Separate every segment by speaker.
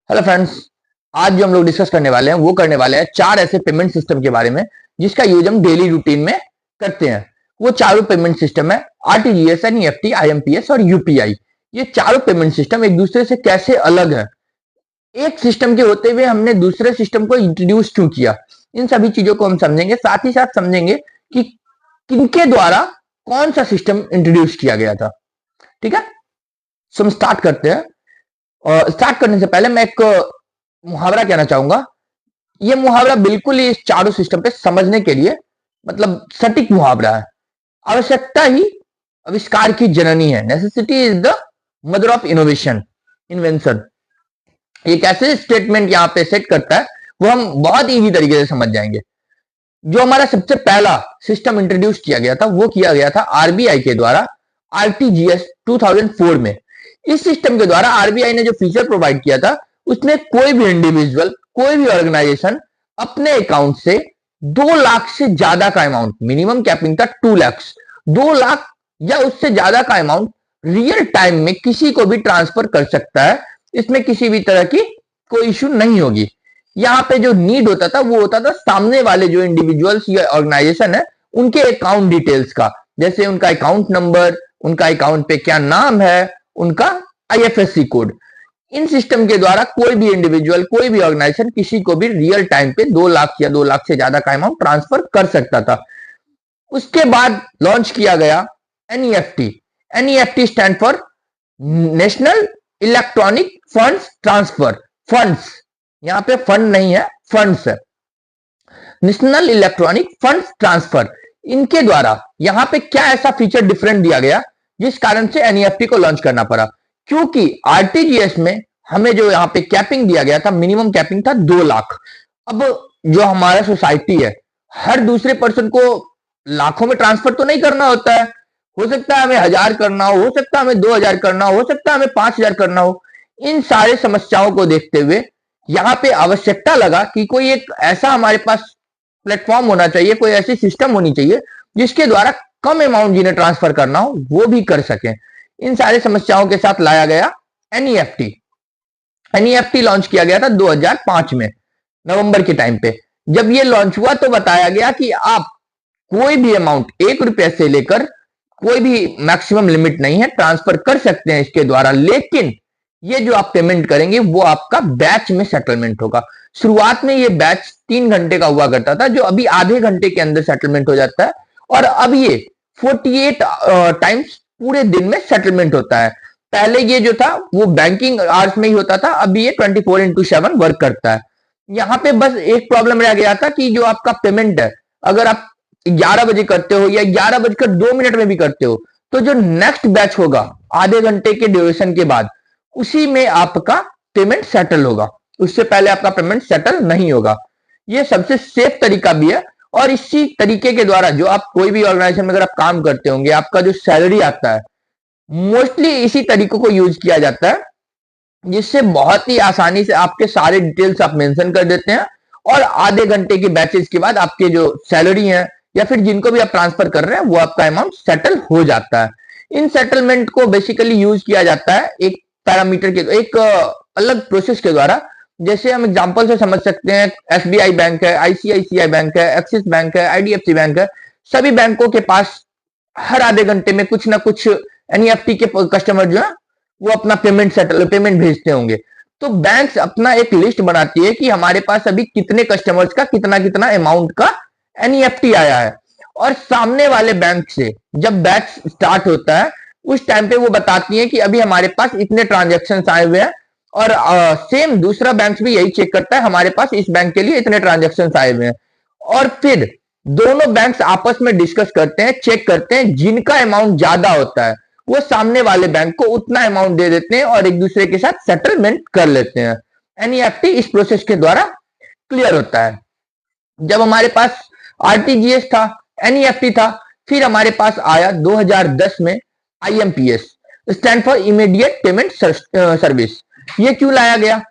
Speaker 1: Hello friends. आज जो हम लोग डिस्कस करने वाले हैं वो करने वाले हैं चार ऐसे पेमेंट सिस्टम के बारे में जिसका यूज हम डेली रूटीन में करते हैं। वो चारों पेमेंट सिस्टम है आरटीजीएस, एनईएफटी, आईएमपीएस और यूपीआई। ये चारों पेमेंट सिस्टम एक दूसरे से कैसे अलग है, एक सिस्टम के होते हुए हमने दूसरे सिस्टम को इंट्रोड्यूस क्यों किया, इन सभी चीजों को हम समझेंगे। साथ ही साथ समझेंगे कि किनके द्वारा कौन सा सिस्टम इंट्रोड्यूस किया गया था। ठीक है, सो हम स्टार्ट करते हैं। और स्टार्ट करने से पहले मैं एक मुहावरा कहना चाहूंगा। ये मुहावरा बिल्कुल ही इस चारों सिस्टम पे समझने के लिए मतलब सटीक मुहावरा है। आवश्यकता ही आविष्कार की जननी है। Necessity is the mother of innovation, invention. ये कैसे स्टेटमेंट यहाँ पे सेट करता है वो हम बहुत इजी तरीके से समझ जाएंगे। जो हमारा सबसे पहला सिस्टम इंट्रोड्यूस किया गया था वो किया गया था आरबीआई के द्वारा आरटीजीएस 2004 में। इस सिस्टम के द्वारा आरबीआई ने जो फीचर प्रोवाइड किया था उसमें कोई भी इंडिविजुअल, कोई भी ऑर्गेनाइजेशन अपने अकाउंट से 2 लाख से ज्यादा का अमाउंट, मिनिमम कैपिंग था 2 लाख, 2 लाख या उससे ज्यादा का अमाउंट रियल टाइम में किसी को भी ट्रांसफर कर सकता है। इसमें किसी भी तरह की कोई इश्यू नहीं होगी। यहाँ पे जो नीड होता था वो होता था सामने वाले जो इंडिविजुअल्स या ऑर्गेनाइजेशन है उनके अकाउंट डिटेल्स का, जैसे उनका अकाउंट नंबर, उनका अकाउंट पे क्या नाम है, उनका आईएफएससी कोड। इन सिस्टम के द्वारा कोई भी इंडिविजुअल, कोई भी ऑर्गेनाइजेशन किसी को भी रियल टाइम पे 2 लाख या 2 लाख से ज्यादा का अमाउंट ट्रांसफर कर सकता था। उसके बाद लॉन्च किया गया NEFT. NEFT stand for national electronic funds transfer. Funds, यहाँ पे फंड नहीं है, फंड्स है, नेशनल इलेक्ट्रॉनिक फंड्स ट्रांसफर। इनके द्वारा यहाँ पे क्या ऐसा फीचर डिफरेंट दिया गया जिस कारण से एनईएफटी को लॉन्च करना पड़ा? क्योंकि आरटीजीएस में हमें जो यहाँ पे कैपिंग दिया गया था, मिनिमम कैपिंग था 2 लाख। अब जो हमारा सोसाइटी है, हर दूसरे पर्सन को लाखों में ट्रांसफर तो नहीं करना होता है। हो सकता है हमें 1000 करना हो सकता है हमें 2000 करना हो सकता है हमें 5000 करना हो। इन सारे समस्याओं को देखते हुए यहाँ पे आवश्यकता लगा कि कोई एक ऐसा हमारे पास प्लेटफॉर्म होना चाहिए, कोई ऐसी सिस्टम होनी चाहिए जिसके द्वारा कम अमाउंट जिन्हें ट्रांसफर करना हो वो भी कर सकें। इन सारी समस्याओं के साथ लाया गया एनईएफटी। एनईएफटी लॉन्च किया गया था 2005 में नवंबर के टाइम पे। जब ये लॉन्च हुआ तो बताया गया कि आप कोई भी अमाउंट 1 रुपए से लेकर, कोई भी मैक्सिमम लिमिट नहीं है, ट्रांसफर कर सकते हैं इसके द्वारा। लेकिन ये जो आप पेमेंट करेंगे वो आपका बैच में सेटलमेंट होगा। शुरुआत में ये बैच 3 घंटे का हुआ करता था, जो अभी आधे घंटे के अंदर सेटलमेंट हो जाता है, और अब ये 48 टाइम्स पूरे दिन में सेटलमेंट होता है। पहले ये जो था वो बैंकिंग आवर्स में ही होता था, अभी ये 24/7 वर्क करता है। यहाँ पे बस एक प्रॉब्लम रह गया था कि जो आपका पेमेंट है, अगर आप 11 बजे करते हो या 11:02 में भी करते हो, तो जो नेक्स्ट बैच होगा आधे घंटे के ड्यूरेशन के बाद, उसी में आपका पेमेंट सेटल होगा। उससे पहले आपका पेमेंट सेटल नहीं होगा। ये सबसे सेफ तरीका भी है। और इसी तरीके के द्वारा जो आप कोई भी ऑर्गेनाइजेशन में अगर आप काम करते होंगे, आपका जो सैलरी आता है, मोस्टली इसी तरीकों को यूज किया जाता है, जिससे बहुत ही आसानी से आपके सारे डिटेल्स आप मेंशन कर देते हैं, और आधे घंटे के बैचेस के बाद आपके जो सैलरी है या फिर जिनको भी आप ट्रांसफर कर रहे हैं वो आपका अमाउंट सेटल हो जाता है। इन सेटलमेंट को बेसिकली यूज किया जाता है एक पैरामीटर के, एक अलग प्रोसेस के द्वारा। जैसे हम एग्जांपल से समझ सकते हैं, एसबीआई बैंक है, आईसीआईसीआई बैंक है, एक्सिस बैंक है, आईडीएफसी बैंक है। सभी बैंकों के पास हर आधे घंटे में कुछ ना कुछ एनईएफटी के कस्टमर जो है वो अपना पेमेंट भेजते होंगे। तो बैंक्स अपना एक लिस्ट बनाती है कि हमारे पास अभी कितने कस्टमर्स का कितना कितना अमाउंट का एनईएफटी आया है, और सामने वाले बैंक से जब बैच स्टार्ट होता है उस टाइम पे वो बताती है कि अभी हमारे पास इतने ट्रांजेक्शन आए हुए हैं। और सेम दूसरा बैंक भी यही चेक करता है, हमारे पास इस बैंक के लिए इतने ट्रांजेक्शन आए हुए हैं। और फिर दोनों बैंक्स आपस में डिस्कस करते हैं, चेक करते हैं, जिनका अमाउंट ज्यादा होता है वो सामने वाले बैंक को उतना अमाउंट दे देते हैं और एक दूसरे के साथ सेटलमेंट कर लेते हैं। एनईएफटी इस प्रोसेस के द्वारा क्लियर होता है। जब हमारे पास आरटीजीएस था, एनईएफटी था, फिर हमारे पास आया 2010 में IMPS, stand for immediate payment service. ये क्यों लाया गया?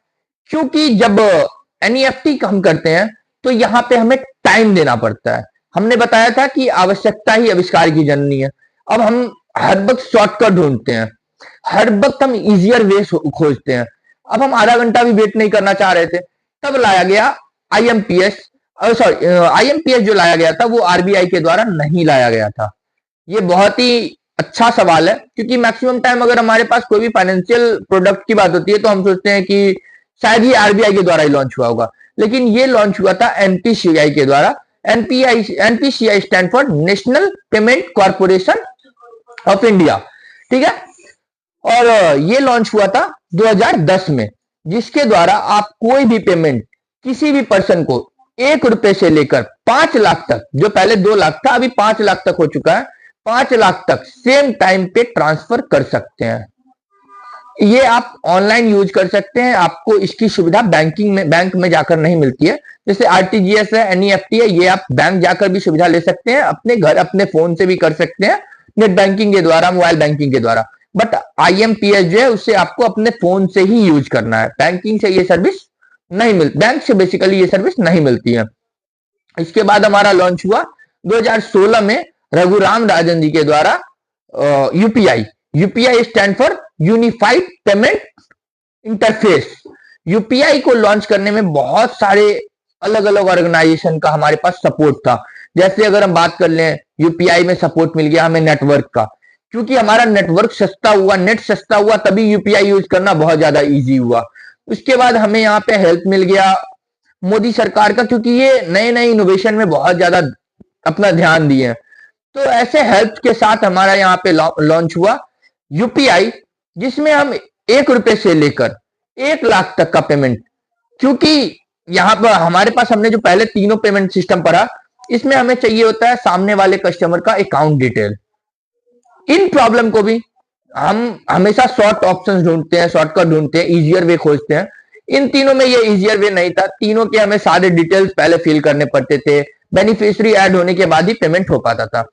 Speaker 1: क्योंकि जब एनईएफटी हम करते हैं तो यहां पे हमें टाइम देना पड़ता है। हमने बताया था कि आवश्यकता ही आविष्कार की जननी है। अब हम हर वक्त शॉर्टकट ढूंढते हैं, हर वक्त हम इजियर वे खोजते हैं। अब हम आधा घंटा भी वेट नहीं करना चाह रहे थे, तब लाया गया आईएमपीएस। सॉरी, आईएमपीएस जो लाया गया था वो आरबीआई के द्वारा नहीं लाया गया था। ये बहुत ही अच्छा सवाल है, क्योंकि मैक्सिमम टाइम अगर हमारे पास कोई भी फाइनेंशियल प्रोडक्ट की बात होती है तो हम सोचते हैं कि शायद ही आरबीआई के द्वारा ही लॉन्च हुआ होगा, लेकिन ये लॉन्च हुआ था एनपीसीआई के द्वारा। NPCI stand for national payment corporation of India, ठीक है। और ये लॉन्च हुआ था 2010 में, जिसके द्वारा आप कोई भी पेमेंट किसी भी पर्सन को 1 रुपए से लेकर 5 लाख तक, जो पहले 2 लाख था अभी 5 लाख तक हो चुका है, 5 लाख तक सेम टाइम पे ट्रांसफर कर सकते हैं। ये आप ऑनलाइन यूज कर सकते हैं, आपको इसकी सुविधा बैंक में जाकर नहीं मिलती है। जैसे आरटीजीएस है, एनईएफटी है, ये आप बैंक जाकर भी सुविधा ले सकते हैं, अपने घर अपने फोन से भी कर सकते हैं, नेट बैंकिंग के द्वारा, मोबाइल बैंकिंग के द्वारा। बट आईएमपीएस जो है उसे आपको अपने फोन से ही यूज करना है, बैंकिंग से ये सर्विस नहीं मिलती, बैंक से बेसिकली ये सर्विस नहीं मिलती है। इसके बाद हमारा लॉन्च हुआ 2016 में रघुराम राजन जी के द्वारा UPI. UPI stand for unified payment interface. UPI को लॉन्च करने में बहुत सारे अलग अलग ऑर्गेनाइजेशन का हमारे पास सपोर्ट था। जैसे अगर हम बात कर लें, यूपीआई में सपोर्ट मिल गया हमें नेटवर्क का, क्योंकि हमारा नेटवर्क सस्ता हुआ, नेट सस्ता हुआ, तभी यूपीआई यूज करना बहुत ज्यादा इजी हुआ। उसके बाद हमें यहाँ पे हेल्प मिल गया मोदी सरकार का, क्योंकि ये नए नए इनोवेशन में बहुत ज्यादा अपना ध्यान दिए। तो ऐसे हेल्प के साथ हमारा यहाँ पे लॉन्च हुआ यूपीआई, जिसमें हम 1 रुपए से लेकर 1 लाख तक का पेमेंट, क्योंकि यहाँ पर हमारे पास हमने जो पहले तीनों पेमेंट सिस्टम पढ़ा, इसमें हमें चाहिए होता है सामने वाले कस्टमर का अकाउंट डिटेल। इन प्रॉब्लम को भी हम हमेशा शॉर्ट ऑप्शंस ढूंढते हैं, शॉर्टकट ढूंढते हैं, इजियर वे खोजते हैं। इन तीनों में ये इजियर वे नहीं था, तीनों के हमें सारे डिटेल्स पहले फिल करने पड़ते थे, बेनिफिशियरी ऐड होने के बाद ही पेमेंट हो पाता था।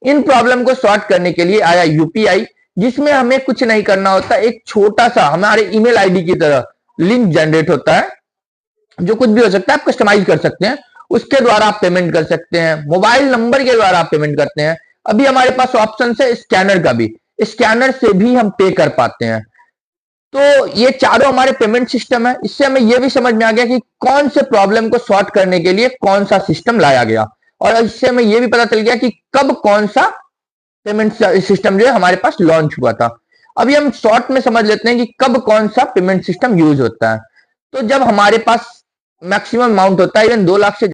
Speaker 1: इन प्रॉब्लम को सॉर्ट करने के लिए आया यूपीआई, जिसमें हमें कुछ नहीं करना होता, एक छोटा सा हमारे ईमेल आईडी की तरह लिंक जनरेट होता है, जो कुछ भी हो सकता है, आप कस्टमाइज कर सकते हैं, उसके द्वारा आप पेमेंट कर सकते हैं, मोबाइल नंबर के द्वारा आप पेमेंट करते हैं। अभी हमारे पास ऑप्शन है स्कैनर का भी, स्कैनर से भी हम पे कर पाते हैं। तो ये चारों हमारे पेमेंट सिस्टम है। इससे हमें यह भी समझ में आ गया कि कौन से प्रॉब्लम को सॉर्ट करने के लिए कौन सा सिस्टम लाया गया, और इससे हमें यह भी पता चल गया कि कब कौन सा पेमेंट सिस्टम जो है हमारे पास लॉन्च हुआ था। अभी हम शॉर्ट में समझ लेते हैं कि कब कौन सा पेमेंट सिस्टम यूज होता है। तो जब हमारे पास मैक्सिमम अमाउंट होता है, इवन 2 लाख से